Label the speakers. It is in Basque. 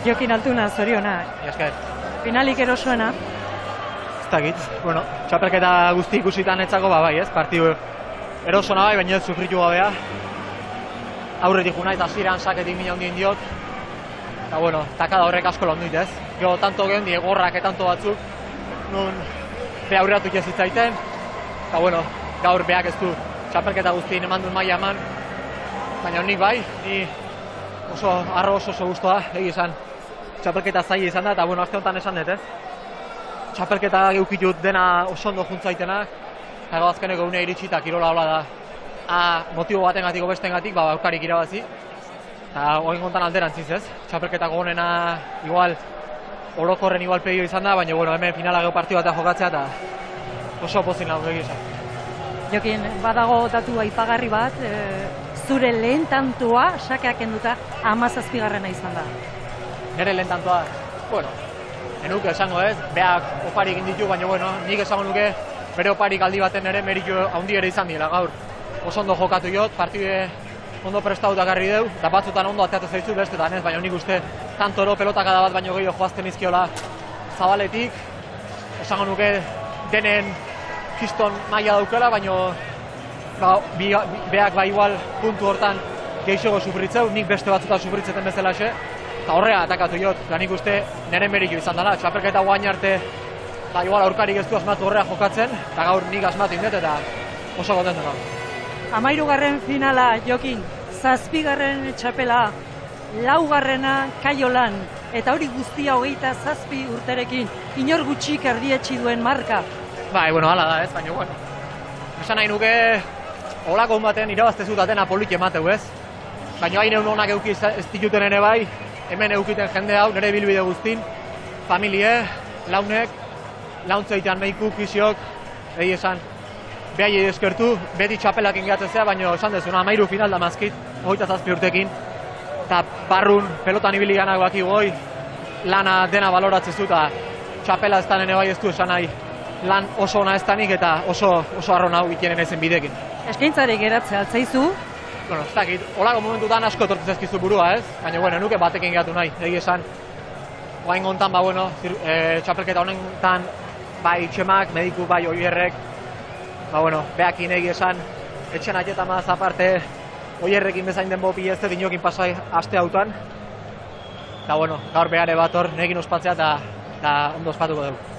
Speaker 1: Jokin Altuna, zoriona.
Speaker 2: Esker.
Speaker 1: Finalik erosoena.
Speaker 2: Ez dakit, bueno, txapelketa guzti ikusitan etzako, bai, ez? Partidu erosona bai, baina ez sufritu gabea. Aurretik juna eta ziren saketik mina hondien diot. Eta, bueno, takada horrek asko lan dut, ez? Gero, tanto gehen, gorrak etanto batzuk, nun be aurreatuk ez zitzaiten. Eta, bueno, gaur beak ez du txapelketa guztien eman duen maila eman. Baina nik bai, ni oso arro oso guztua, esan. Txapelketa zaila izan da, eta, bueno, azte honetan esan dut, ez? Txapelketa geukitut dena oso ondo juntzaitenak, eta azkeneko unea iritsi eta kirola hola da. Motibo batengatik obestengatik, aukarik irabazi. Eta hori gontan alderantziz, ez? Txapelketako honena igual orokorren igual pedio izan da, baina bueno, hemen finala gero partidu batean jokatzea eta oso pozin nago egia.
Speaker 1: Jokin, badago datu aipagarri bat, zure lehen tantua sakeak kenduta 17. izan da.
Speaker 2: Nere lehen tantua, bueno, enuke esango ez, beak oparik inditu, baina bueno, nik esango nuke bere oparik aldi baten ere meritu handi ere izan dira gaur. Oso ondo jokatu jot, partide ondo prestatuta garri deu, eta batzutan ondo ateatu zaizu bestetan ez, baina nik uste tantoro pelotakada bat baino gehiago joazten izkiola zabaletik. Esango nuke denen kiston maila daukela, baina beak bai igual puntu hortan geixogo sufritzeu, nik beste batzutan sufritzeten bezala xe, eta horrea atakatu jot, eta nik uste neren meritu izan dela, txapelketa guain arte igual aurkarik ez du asmatu horrea jokatzen, eta gaur nik asmatu indet eta oso goten dela.
Speaker 1: 13. finala, Jokin, 7. txapela, 4. Kaiolan, eta hori guztia 27 urterekin, inor gutxik erdietsi duen marka.
Speaker 2: Bai, bueno, hala da ez, baina, bueno, esan nahi nuke holako baten irabazte zutatena polit emateu ez, baina hain egun honak euki ez dituten ere bai, hemen eukiten jende hau, nire bilbide guztin, familie, launek, launtzeitean meiku, fisiok, egi esan, behai eskertu, beti txapelak ingatzen zea, baina esan dezuna, 13 final da mazkit, 27 urtekin, eta barrun pelotan ibili ganak baki goi, lana dena baloratzen zu, eta txapela ez ere bai ez du esan nahi, lan oso ona ez danik eta oso arron hau ikenen ezen bidekin.
Speaker 1: Eskaintzarik geratzea altzaizu?
Speaker 2: Bueno, ez dakit, holako momentutan asko etortu zezkizu burua ez, baina bueno, nuke batekin geratu nahi, egi esan, guain gontan, bueno, txapelketa honetan, bai txemak, mediku, bai oierrek, bueno, behakin egi esan, etxen aietan maz aparte, oierrekin bezain den bopi ez dinokin pasai aste hautan, eta bueno, gaur behare bat hor, nekin ospatzea eta ondo ospatuko dugu.